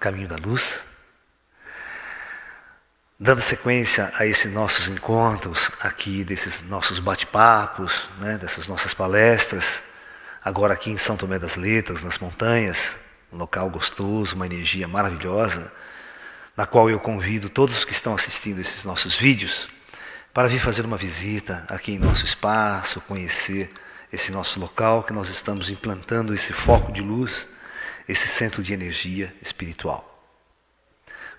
Caminho da Luz, dando sequência a esses nossos encontros aqui, desses nossos bate-papos, né, dessas nossas palestras, agora aqui em São Tomé das Letras, nas montanhas, um local gostoso, uma energia maravilhosa, na qual eu convido todos que estão assistindo esses nossos vídeos para vir fazer uma visita aqui em nosso espaço, conhecer esse nosso local que nós estamos implantando, esse foco de luz, esse centro de energia espiritual.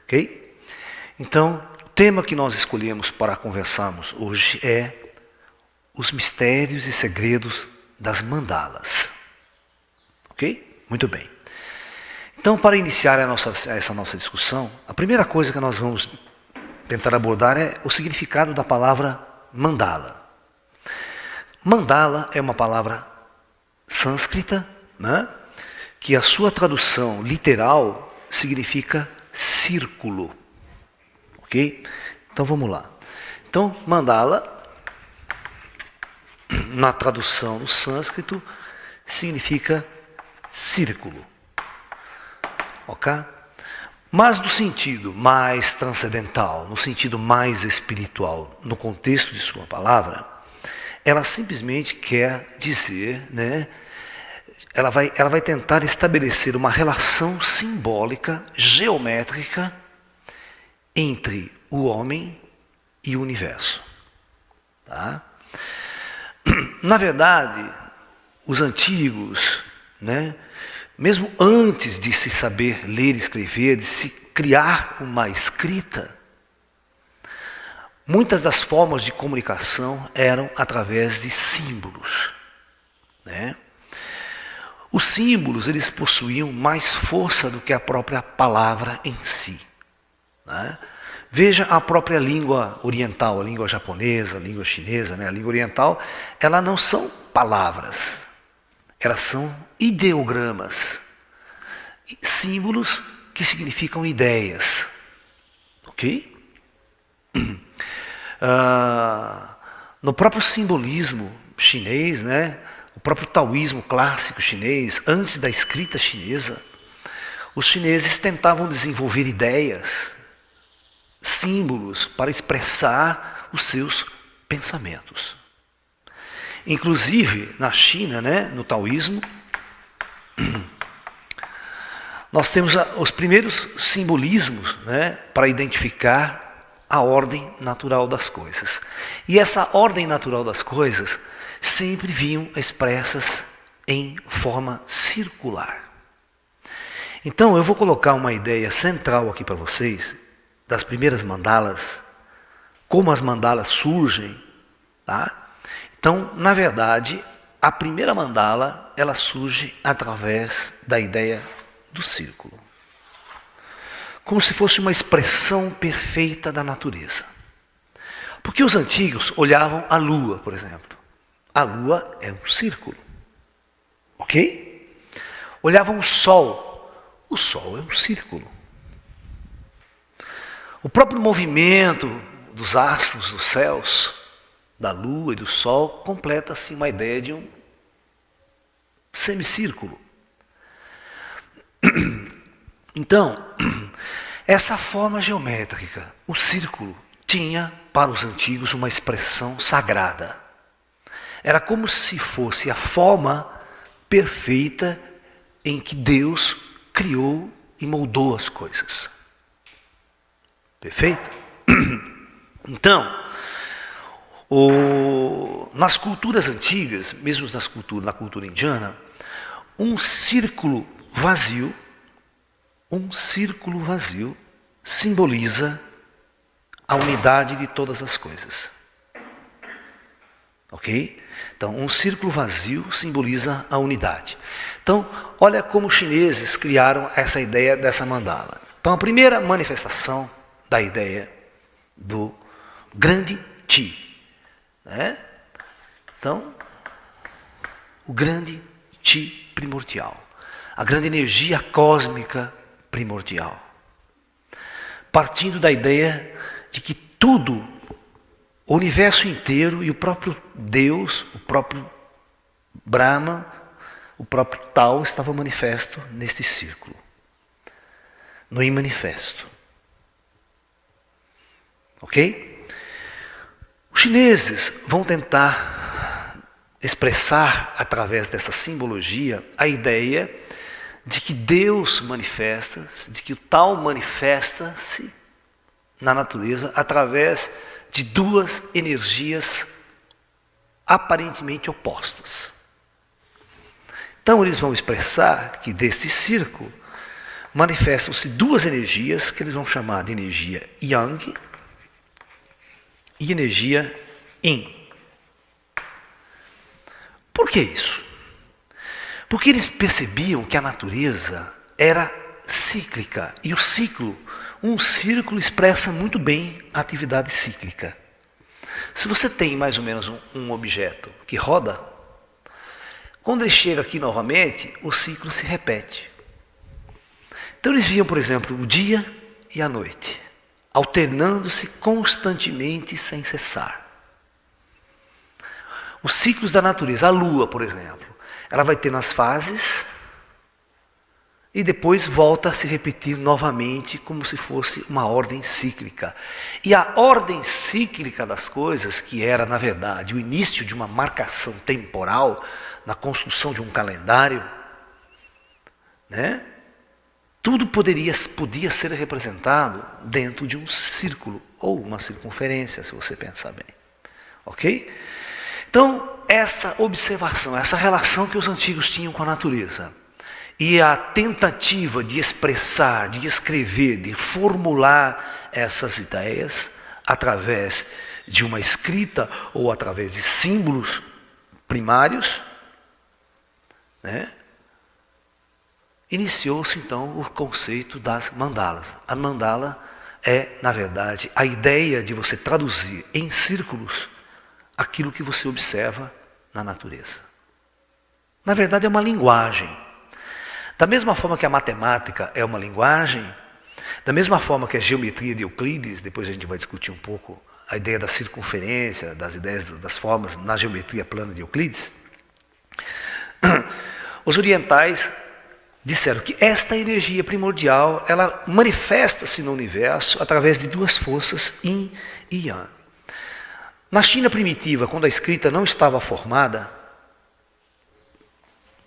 Ok? Então, o tema que nós escolhemos para conversarmos hoje é os mistérios e segredos das mandalas. Ok? Muito bem. Então, para iniciar essa nossa discussão, a primeira coisa que nós vamos tentar abordar é o significado da palavra mandala. Mandala é uma palavra sânscrita, né, que a sua tradução literal significa círculo. Ok? Então vamos lá. Então, mandala, na tradução do sânscrito, significa círculo. Ok? Mas no sentido mais transcendental, no sentido mais espiritual, no contexto de sua palavra, ela simplesmente quer dizer, né, ela vai tentar estabelecer uma relação simbólica, geométrica, entre o homem e o universo. Tá? Na verdade, os antigos, né, mesmo antes de se saber ler e escrever, de se criar uma escrita, muitas das formas de comunicação eram através de símbolos, né? Os símbolos, eles possuíam mais força do que a própria palavra em si, né? Veja a própria língua oriental, a língua japonesa, a língua chinesa, né? A língua oriental, elas não são palavras, elas são ideogramas, símbolos que significam ideias. Ok? No próprio simbolismo chinês, né? O próprio taoísmo clássico chinês, antes da escrita chinesa, os chineses tentavam desenvolver ideias, símbolos para expressar os seus pensamentos. Inclusive, na China, né, no taoísmo, nós temos os primeiros simbolismos, né, para identificar a ordem natural das coisas. E essa ordem natural das coisas sempre vinham expressas em forma circular. Então, eu vou colocar uma ideia central aqui para vocês, das primeiras mandalas, como as mandalas surgem, tá? Então, na verdade, a primeira mandala, ela surge através da ideia do círculo. Como se fosse uma expressão perfeita da natureza. Porque os antigos olhavam a lua, por exemplo. A lua é um círculo. Ok? Olhavam o sol. O sol é um círculo. O próprio movimento dos astros, dos céus, da lua e do sol, completa-se uma ideia de um semicírculo. Então, essa forma geométrica, o círculo, tinha para os antigos uma expressão sagrada. Era como se fosse a forma perfeita em que Deus criou e moldou as coisas. Perfeito? Então, nas culturas antigas, mesmo na cultura indiana, um círculo vazio simboliza a unidade de todas as coisas. Ok? Então, um círculo vazio simboliza a unidade. Então, olha como os chineses criaram essa ideia dessa mandala. Então, a primeira manifestação da ideia do grande Ti, né? Então, o grande Ti primordial, a grande energia cósmica primordial, partindo da ideia de que tudo, o universo inteiro e o próprio Deus, o próprio Brahma, o próprio Tao estava manifesto neste círculo. no imanifesto. Ok? Os chineses vão tentar expressar através dessa simbologia a ideia de que Deus manifesta, de que o tal manifesta-se na natureza através de duas energias aparentemente opostas. Então eles vão expressar que deste círculo manifestam-se duas energias que eles vão chamar de energia Yang e energia Yin. Por que isso? Porque eles percebiam que a natureza era cíclica e o ciclo, um círculo expressa muito bem a atividade cíclica. Se você tem mais ou menos um objeto que roda, quando ele chega aqui novamente, o ciclo se repete. Então eles viam, por exemplo, o dia e a noite, alternando-se constantemente sem cessar. Os ciclos da natureza, a lua, por exemplo, ela vai ter nas fases e depois volta a se repetir novamente como se fosse uma ordem cíclica. E a ordem cíclica das coisas, que era, na verdade, o início de uma marcação temporal na construção de um calendário, né? Tudo podia ser representado dentro de um círculo ou uma circunferência, se você pensar bem. Ok? Então, essa observação, essa relação que os antigos tinham com a natureza e a tentativa de expressar, de escrever, de formular essas ideias através de uma escrita ou através de símbolos primários, né? Iniciou-se então o conceito das mandalas. A mandala é, na verdade, a ideia de você traduzir em círculos aquilo que você observa na natureza. Na verdade, é uma linguagem. Da mesma forma que a matemática é uma linguagem, da mesma forma que a geometria de Euclides, depois a gente vai discutir um pouco a ideia da circunferência, das ideias das formas na geometria plana de Euclides, os orientais disseram que esta energia primordial, ela manifesta-se no universo através de duas forças, Yin e Yang. Na China primitiva, quando a escrita não estava formada,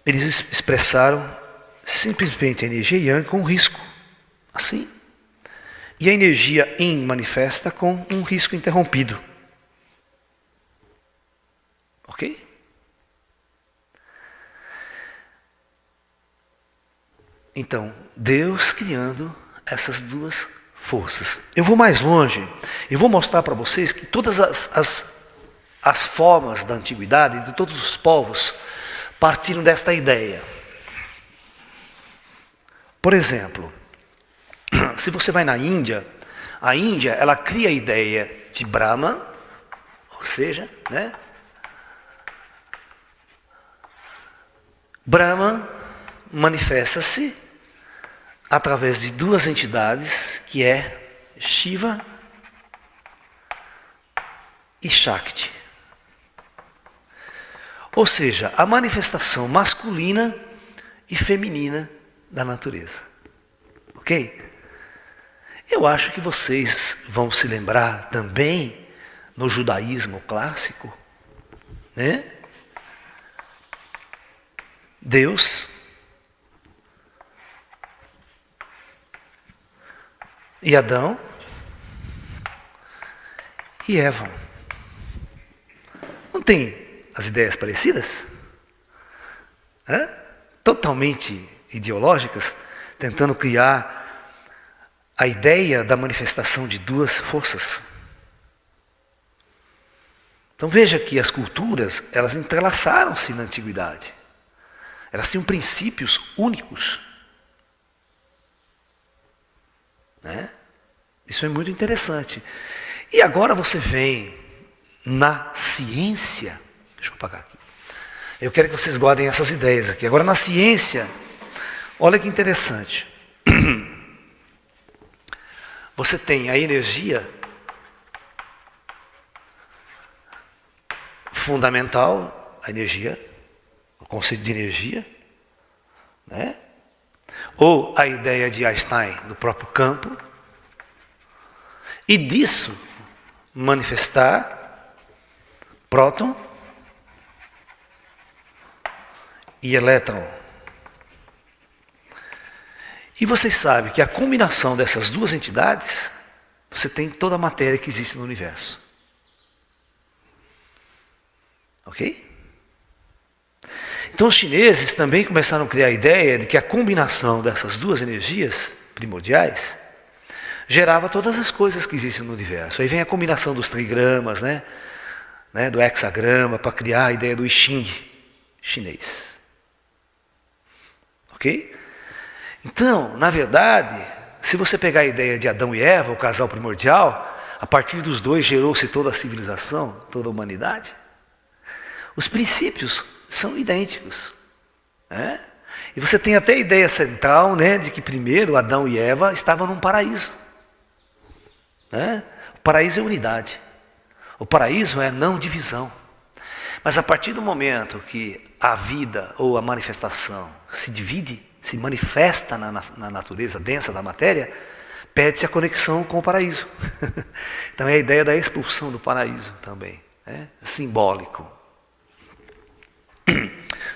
eles expressaram simplesmente a energia Yang com um risco, assim. E a energia Yin manifesta com um risco interrompido. Ok? Então, Deus criando essas duas forças. Eu vou mais longe, eu vou mostrar para vocês que todas as formas da antiguidade, de todos os povos, partiram desta ideia. Por exemplo, se você vai na Índia, a Índia, ela cria a ideia de Brahma, ou seja, né? Brahma manifesta-se através de duas entidades, que é Shiva e Shakti. Ou seja, a manifestação masculina e feminina da natureza. Ok? Eu acho que vocês vão se lembrar também, no judaísmo clássico, né? Deus e Adão e Eva. Não tem as ideias parecidas? Totalmente ideológicas, tentando criar a ideia da manifestação de duas forças. Então veja que as culturas, elas entrelaçaram-se na antiguidade. Elas tinham princípios únicos. Né? Isso é muito interessante. E agora você vem na ciência. Deixa eu apagar aqui. Eu quero que vocês guardem essas ideias aqui. Agora na ciência, olha que interessante. Você tem a energia fundamental, a energia, o conceito de energia, né? ou a ideia de Einstein do próprio campo, e disso manifestar próton e elétron. E vocês sabem que a combinação dessas duas entidades, você tem toda a matéria que existe no universo. Ok? Então os chineses também começaram a criar a ideia de que a combinação dessas duas energias primordiais gerava todas as coisas que existem no universo. Aí vem a combinação dos trigramas, né, do hexagrama, para criar a ideia do I Ching chinês. Ok? Então, na verdade, se você pegar a ideia de Adão e Eva, o casal primordial, a partir dos dois gerou-se toda a civilização, toda a humanidade. Os princípios são idênticos. Né? E você tem até a ideia central, né, de que primeiro Adão e Eva estavam num paraíso. Né? O paraíso é unidade. O paraíso é não divisão. Mas a partir do momento que a vida ou a manifestação se divide, se manifesta na natureza densa da matéria, perde-se a conexão com o paraíso. Então é a ideia da expulsão do paraíso também. Né? Simbólico.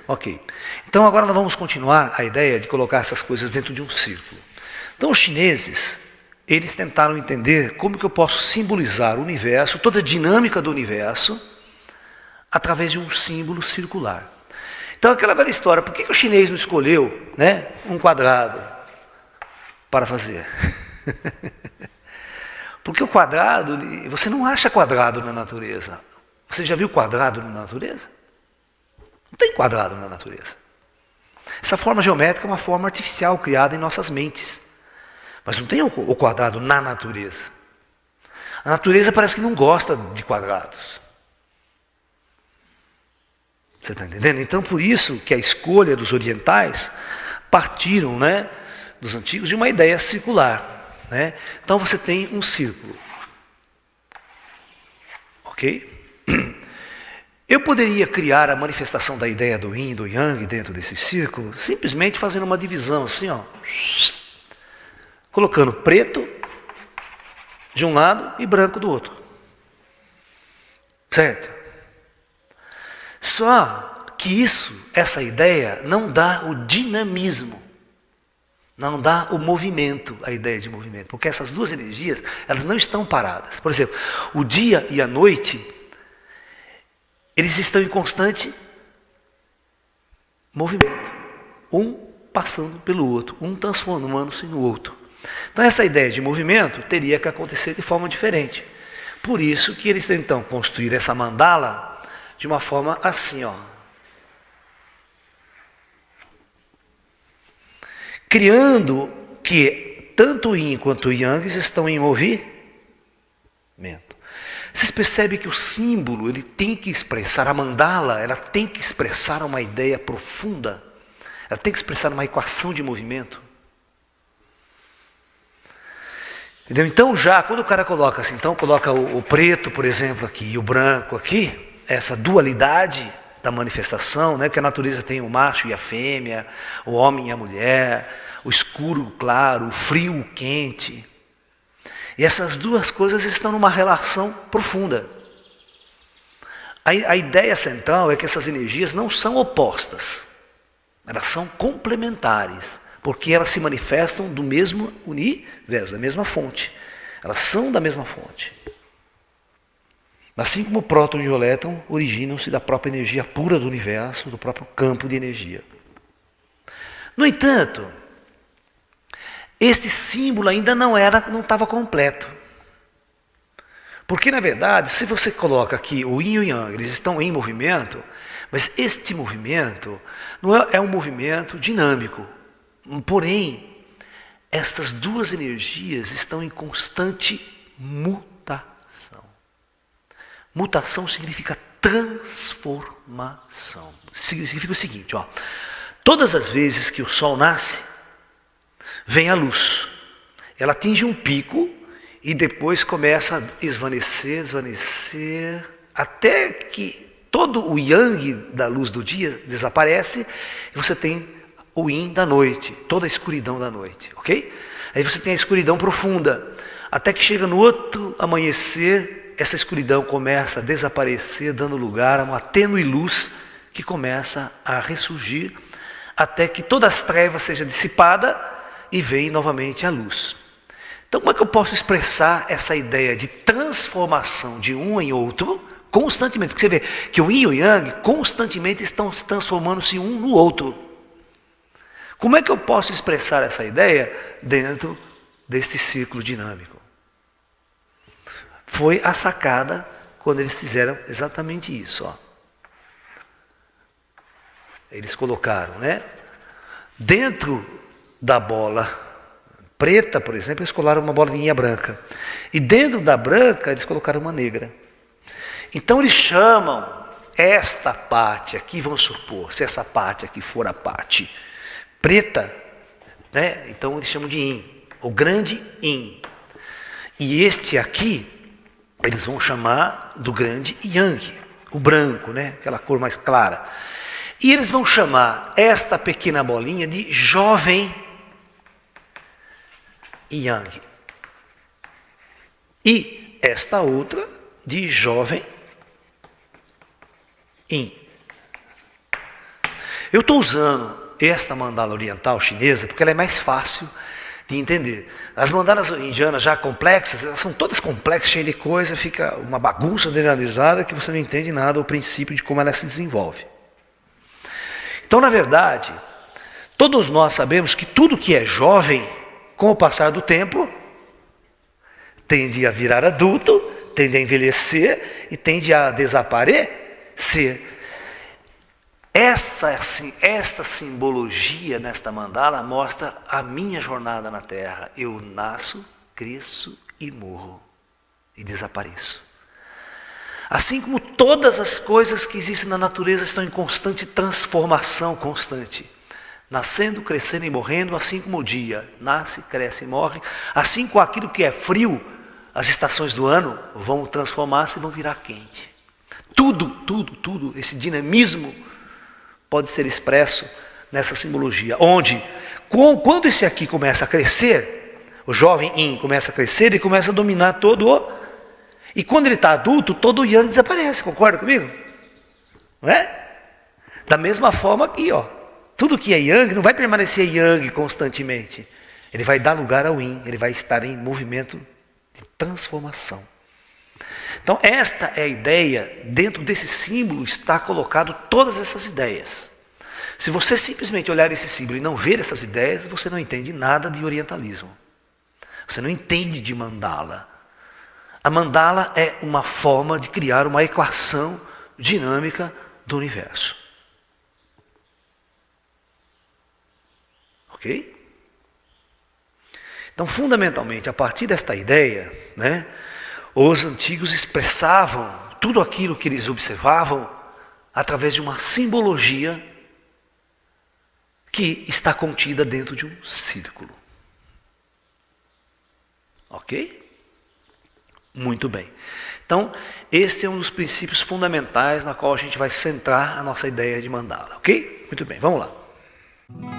Ok. Então agora nós vamos continuar a ideia de colocar essas coisas dentro de um círculo. Então os chineses, eles tentaram entender como que eu posso simbolizar o universo, toda a dinâmica do universo, através de um símbolo circular. Então aquela velha história, por que o chinês não escolheu, né, um quadrado para fazer? Porque o quadrado, você não acha quadrado na natureza. Você já viu quadrado na natureza? Não tem quadrado na natureza. Essa forma geométrica é uma forma artificial criada em nossas mentes. Mas não tem o quadrado na natureza. A natureza parece que não gosta de quadrados. Você está entendendo? Então, por isso que a escolha dos orientais partiram, né, dos antigos, de uma ideia circular. Né? Então, você tem um círculo. Ok? Eu poderia criar a manifestação da ideia do yin e do yang dentro desse círculo, simplesmente fazendo uma divisão assim, ó, colocando preto de um lado e branco do outro. Certo? Só que essa ideia não dá o dinamismo, não dá o movimento, a ideia de movimento, porque essas duas energias, elas não estão paradas. Por exemplo, o dia e a noite, eles estão em constante movimento, um passando pelo outro, um transformando-se no outro. Então essa ideia de movimento teria que acontecer de forma diferente. Por isso que eles tentam construir essa mandala de uma forma assim, ó. Criando que tanto o yin quanto o yang estão em movimento. Vocês percebem que o símbolo, ele tem que expressar, a mandala, ela tem que expressar uma ideia profunda. Ela tem que expressar uma equação de movimento. Entendeu? Então já, quando o cara coloca assim, então coloca o preto, por exemplo, aqui, e o branco aqui, essa dualidade da manifestação, né, que a natureza tem o macho e a fêmea, o homem e a mulher, o escuro, o claro, o frio, o quente. E essas duas coisas estão numa relação profunda. A ideia central é que essas energias não são opostas, elas são complementares, porque elas se manifestam do mesmo universo, da mesma fonte. Elas são da mesma fonte. Assim como o próton e o elétron originam-se da própria energia pura do universo, do próprio campo de energia. No entanto, este símbolo ainda não estava completo. Porque, na verdade, se você coloca aqui o yin e o yang, eles estão em movimento, mas este movimento não é um movimento dinâmico. Porém, estas duas energias estão em constante mutação. Mutação significa transformação. Significa o seguinte, ó, todas as vezes que o Sol nasce, vem a luz. Ela atinge um pico e depois começa a esvanecer, até que todo o yang da luz do dia desaparece e você tem o yin da noite, toda a escuridão da noite, ok? Aí você tem a escuridão profunda, até que chega no outro amanhecer, essa escuridão começa a desaparecer, dando lugar a uma tênue luz que começa a ressurgir, até que todas as trevas seja dissipada e vem novamente a luz. Então, como é que eu posso expressar essa ideia de transformação de um em outro constantemente? Porque você vê que o yin e o yang constantemente estão se transformando-se um no outro. Como é que eu posso expressar essa ideia dentro deste círculo dinâmico? Foi a sacada quando eles fizeram exatamente isso. Ó. Eles colocaram, né? Dentro da bola preta, por exemplo, eles colocaram uma bolinha branca. E dentro da branca, eles colocaram uma negra. Então eles chamam esta parte aqui, vamos supor, se essa parte aqui for a parte preta, né? Então eles chamam de yin, o grande yin. E este aqui, eles vão chamar do grande yang, o branco, né? Aquela cor mais clara. E eles vão chamar esta pequena bolinha de jovem yang. E esta outra de jovem yin. Eu estou usando esta mandala oriental chinesa porque ela é mais fácil de entender. As mandalas indianas já complexas, elas são todas complexas, cheias de coisa, fica uma bagunça generalizada que você não entende nada, o princípio de como ela se desenvolve. Então, na verdade, todos nós sabemos que tudo que é jovem, com o passar do tempo, tende a virar adulto, tende a envelhecer e tende a desaparecer. Esta simbologia nesta mandala mostra a minha jornada na Terra. Eu nasço, cresço e morro e desapareço. Assim como todas as coisas que existem na natureza estão em constante transformação constante. Nascendo, crescendo e morrendo, assim como o dia nasce, cresce e morre. Assim como aquilo que é frio, as estações do ano vão transformar-se e vão virar quente. Tudo, esse dinamismo pode ser expresso nessa simbologia, onde, quando esse aqui começa a crescer, o jovem yin começa a crescer e começa a dominar todo o... E quando ele está adulto, todo o yang desaparece, concorda comigo? Não é? Da mesma forma aqui, ó, tudo que é yang não vai permanecer yang constantemente. Ele vai dar lugar ao yin, ele vai estar em movimento de transformação. Então esta é a ideia, dentro desse símbolo está colocado todas essas ideias. Se você simplesmente olhar esse símbolo e não ver essas ideias, você não entende nada de orientalismo. Você não entende de mandala. A mandala é uma forma de criar uma equação dinâmica do universo. Ok? Então, fundamentalmente, a partir desta ideia, né, os antigos expressavam tudo aquilo que eles observavam através de uma simbologia que está contida dentro de um círculo. Ok? Muito bem. Então, este é um dos princípios fundamentais na qual a gente vai centrar a nossa ideia de mandala. Ok? Muito bem, vamos lá.